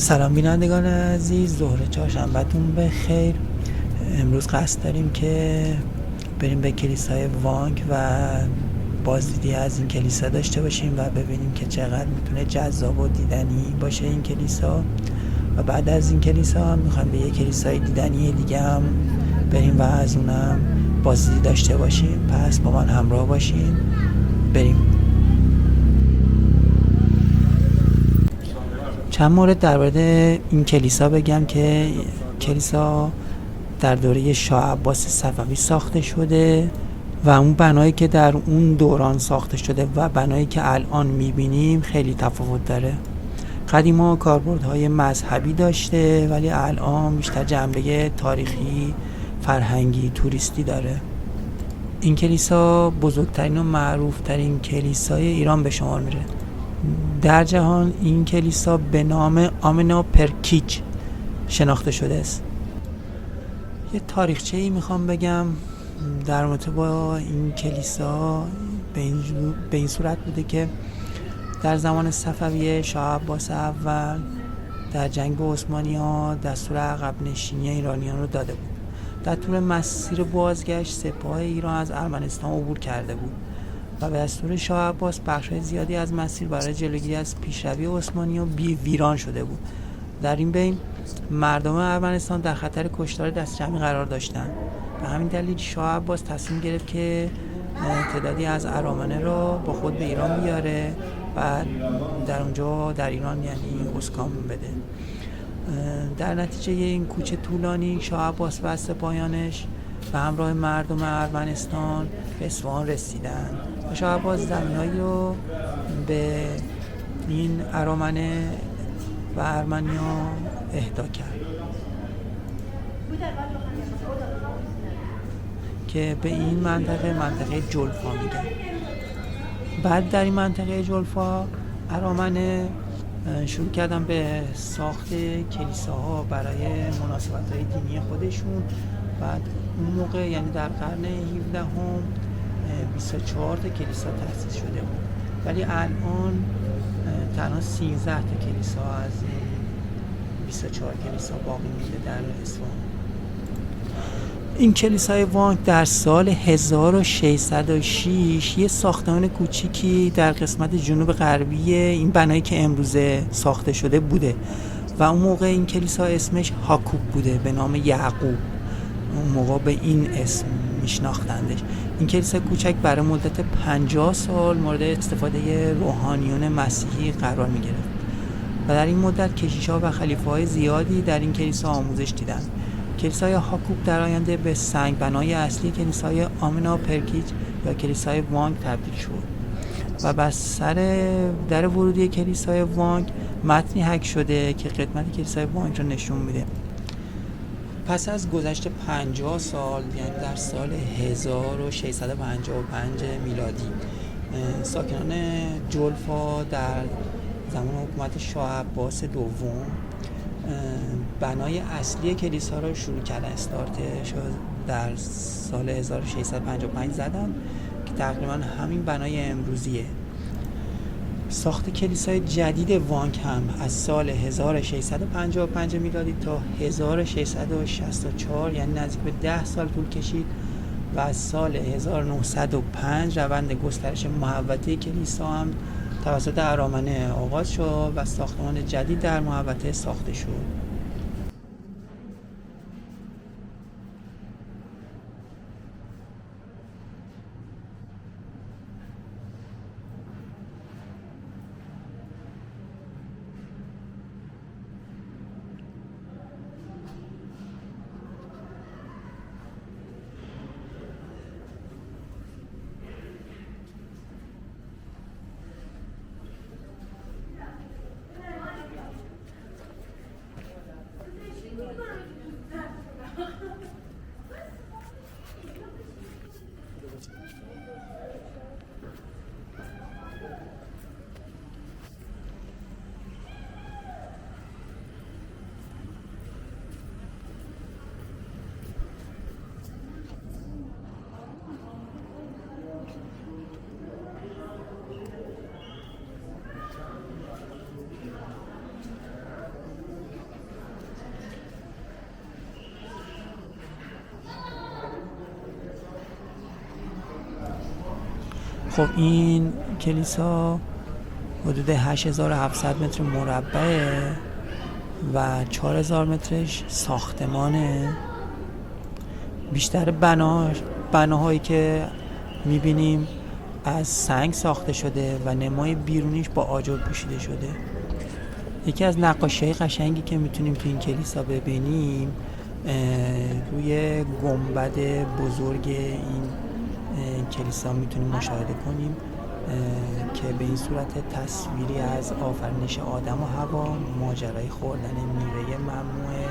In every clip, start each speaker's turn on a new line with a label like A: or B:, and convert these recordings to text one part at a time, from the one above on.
A: سلام بینندگان عزیز، ظهر چهارشنبهتون بخیر. امروز قصد داریم که بریم به کلیسای وانگ و بازدیدی از این کلیسا داشته باشیم و ببینیم که چقدر میتونه جذاب و دیدنی باشه این کلیسا. و بعد از این کلیسا هم میخوایم به یک کلیسای دیدنی دیگه هم بریم و از اونم بازدیدی داشته باشیم. پس با من همراه باشین، بریم. چند مورد در مورد این کلیسا بگم که کلیسا در دوره شاه عباس صفوی ساخته شده و اون بنایی که در اون دوران ساخته شده و بنایی که الان میبینیم خیلی تفاوت داره. قدیما کاربردهای مذهبی داشته ولی الان بیشتر جنبه تاریخی، فرهنگی، توریستی داره. این کلیسا بزرگترین و معروفترین کلیسای ایران به شمار میره. در جهان این کلیسا به نام آمنا پرکیچ شناخته شده است. یه تاریخچه‌ای میخوام بگم در رابطه با این کلیسا. به این صورت بوده که در زمان صفوی شاه عباس اول در جنگ با عثمانی‌ها دستور عقب نشینی ایرانیان رو داده بود. در طول مسیر بازگشت سپاه ایران از ارمنستان عبور کرده بود و به دستور شاه عباس بخش‌های زیادی از مسیر برای جلوگیری از پیشروی عثمانی‌ها ویران شده بود. در این بین مردم ارمنستان در خطر کشتار دست جمعی قرار داشتند. به همین دلیل شاه عباس تصمیم گرفت که تعدادی از ارامنه را با خود به ایران بیاره و در اونجا در ایران یعنی اسکان بده. در نتیجه این کوچ طولانی شاه عباس و سپاهیانش به همراه مردم ارمنستان به اصفهان رسیدند و شاه عباس زمینایی رو به این ارامنه و ارمنیا اهدا کرد که به این منطقه جلفا میگن. بعد در این منطقه جلفا ارامنه شروع کردن به ساخت کلیساها برای مناسبت‌های دینی خودشون. بعد اون موقع یعنی در قرن 17 هم 24 تا کلیسا تأسیس شده بود، ولی الان تنها 13 تا کلیسا از 24 کلیسا باقی مونده در اصفهان. این کلیسای وانگ در سال 1606 یه ساختمان کوچیکی در قسمت جنوب غربی این بنایی که امروزه ساخته شده بوده و اون موقع این کلیسا اسمش هاکوب بوده به نام یعقوب. اون موقع به این اسم میشناختندش. این کلیسا کوچک برای مدت 50 سال مورد استفاده روحانیون مسیحی قرار میگرفت و در این مدت کشیش‌ها و خلیفه‌های زیادی در این کلیسا آموزش دیدند. کلیسای هاکوب در آینده به سنگ بنای اصلی کلیسای آمنا پرکیچ یا کلیسای وانگ تبدیل شد و بر سر در ورودی کلیسای وانگ متنی حک شده که قدمت کلیسای وانگ را نشون میده. پس از گذشت 50 سال یعنی در سال 1655 میلادی ساکنان جلفا در زمان حکومت شاه عباس دوم بنای اصلی کلیسا رو شروع کردن. استارتش در سال 1655 زدن که تقریبا همین بنای امروزیه. ساخت کلیسای جدید وانگ هم از سال 1655 میلادی تا 1664 یعنی نزدیک به 10 سال طول کشید و از سال 1905 روند گسترش محوطه کلیسا هم توسط ارامنه آغاز شد و ساختمان جدید در محوطه ساخته شد. خب این کلیسا حدود 8700 متر مربعه و 4000 مترش ساختمانه. بیشتر بناهایی که میبینیم از سنگ ساخته شده و نمای بیرونیش با آجر پوشیده شده. یکی از نقاشی‌های قشنگی که میتونیم تو این کلیسا ببینیم روی گنبد بزرگ این کلیسا میتونیم مشاهده کنیم که به این صورت تصویری از آفرینش آدم و حوا، ماجرای خوردن میوه ممنوع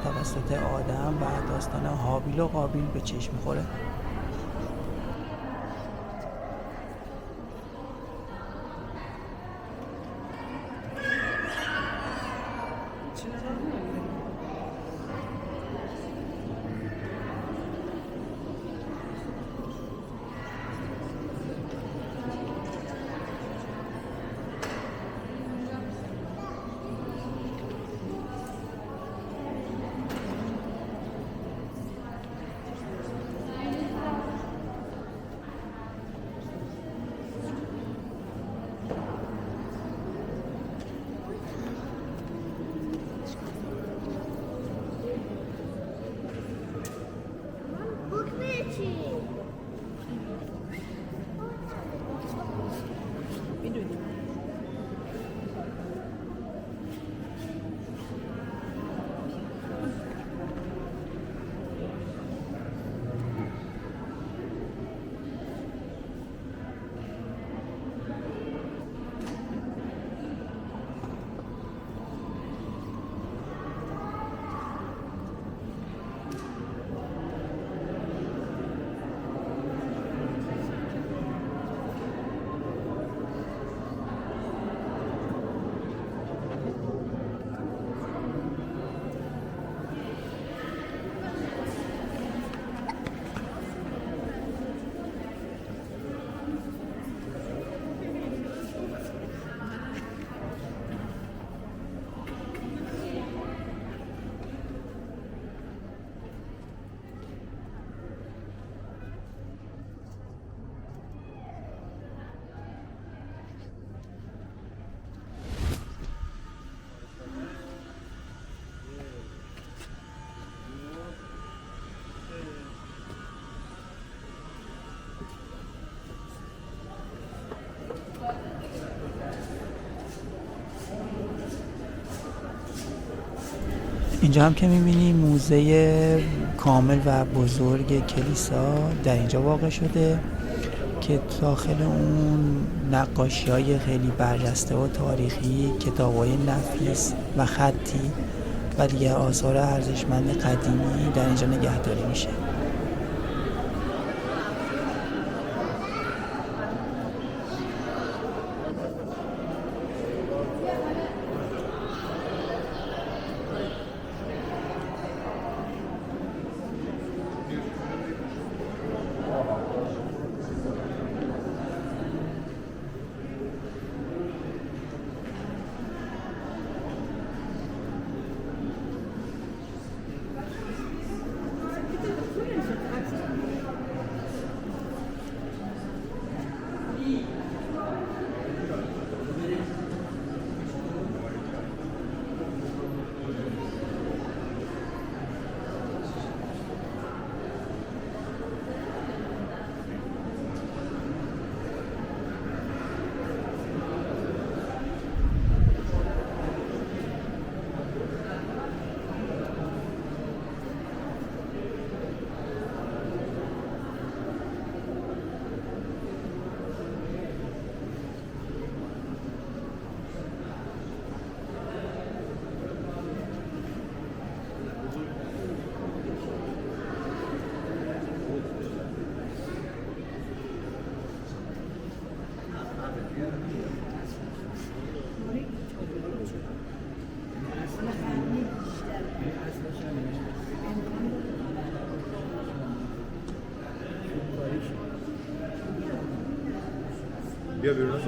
A: توسط آدم و داستان هابیل و قابیل به چشم میخوره. اینجا هم که میبینیم موزه کامل و بزرگ کلیسا در اینجا واقع شده که داخل اون نقاشی‌های خیلی برجسته و تاریخی، کتاب‌های نفیس و خطی و دیگر آثار ارزشمند قدیمی در اینجا نگهداری میشه.
B: بیا بیرون.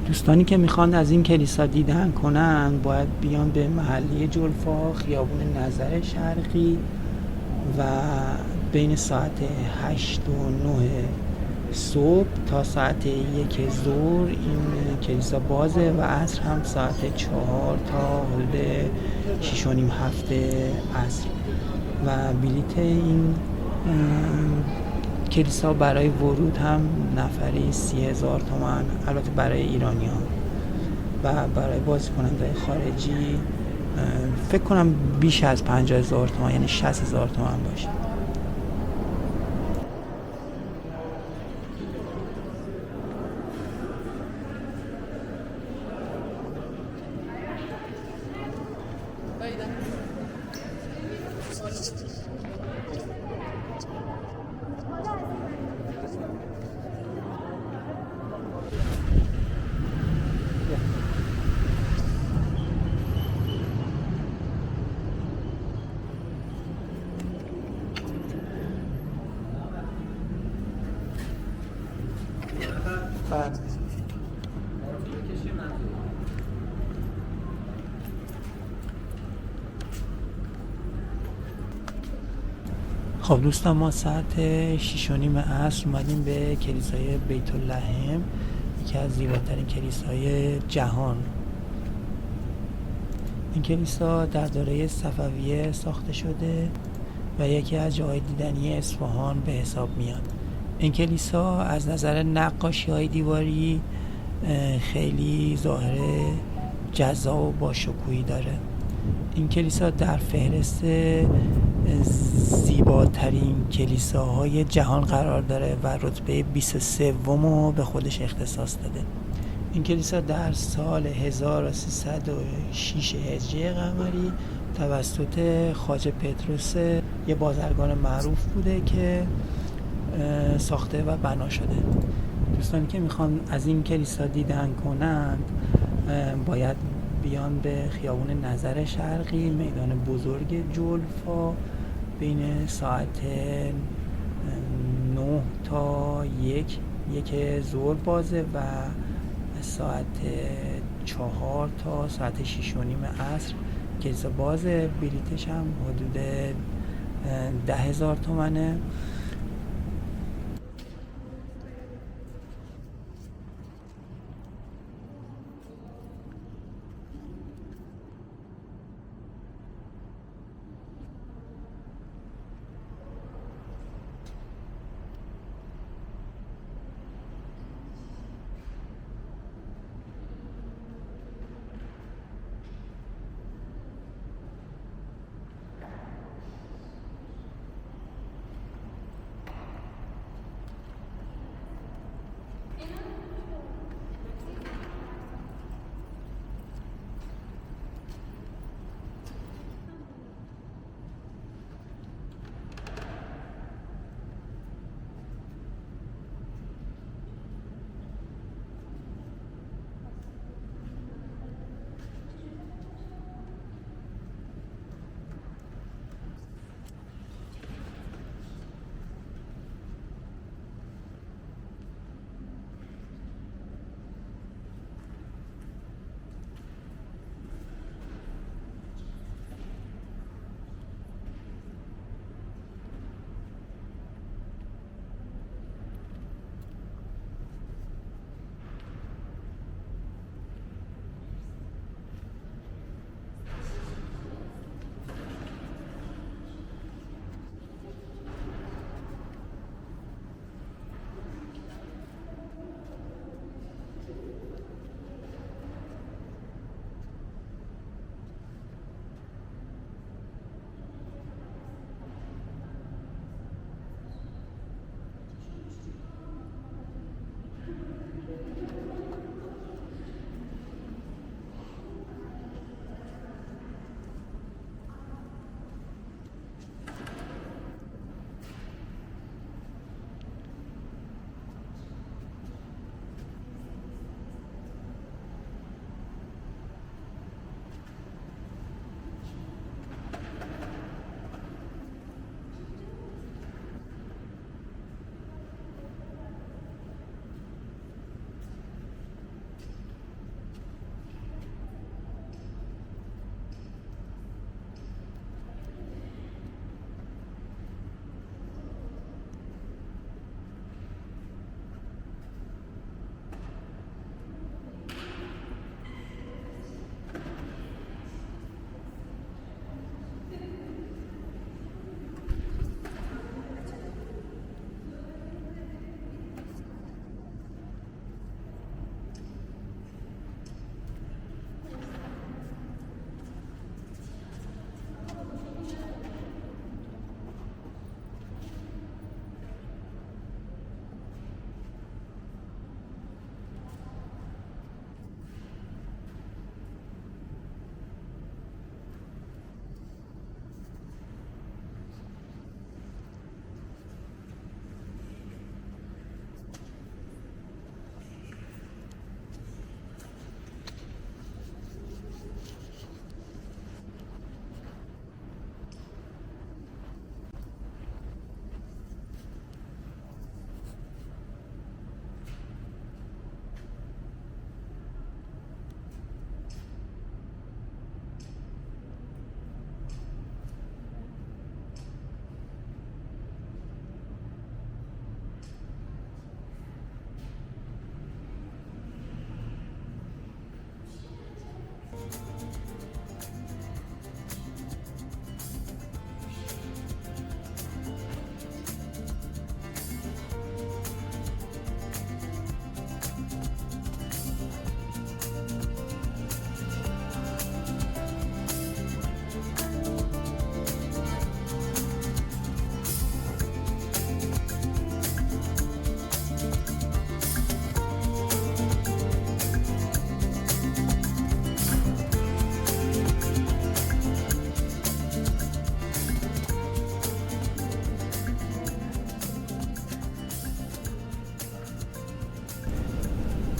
A: دوستانی که میخوان از این کلیسا دیدن کنن باید بیان به محلی جلفا، خیابون نظر شرقی و بین ساعت 8 و 9 صبح تا ساعت 1 ظهر این کلیسا بازه و عصر هم ساعت 4 تا حدود 6 و نیم 7 عصر و بلیت این کلیسا برای ورود هم نفری 30,000 تومان، البته برای ایرانی ها، و برای بازیکننده خارجی فکر کنم بیش از 50,000 تومان یعنی 60,000 تومان باشه. خب دوستان، ما ساعت 6 و نیم عصر اومدیم به کلیسای بیت اللحم، یکی از زیباترین کلیسای جهان. این کلیسا در دوره صفویه ساخته شده و یکی از جاهای دیدنی اصفهان به حساب میاد. این کلیسا از نظر نقاشی‌های دیواری خیلی ظاهر جذاب و باشکوهی داره. این کلیسا در فهرست زیباترین کلیساهای جهان قرار داره و رتبه 23 رو به خودش اختصاص داده. این کلیسا در سال 1306 هجری قمری توسط خواجه پتروس یه بازرگان معروف بوده که ساخته و بنا شده. دوستانی که میخوان از این کلیسا دیدن کنند باید بیان به خیابون نظر شرقی، میدان بزرگ جلفا، بین ساعت 9 تا 1 ظهر بازه و ساعت 4 تا ساعت 6 و نیم عصر کلیسا بازه. بلیتش هم حدود 10,000 تومنه.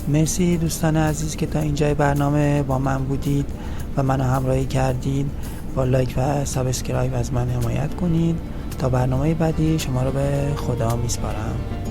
A: مرسی دوستان عزیز که تا اینجای برنامه با من بودید و منو همراهی کردید. با لایک و سابسکرایب از من حمایت کنید. تا برنامه بعدی شما رو به خدا میسپارم.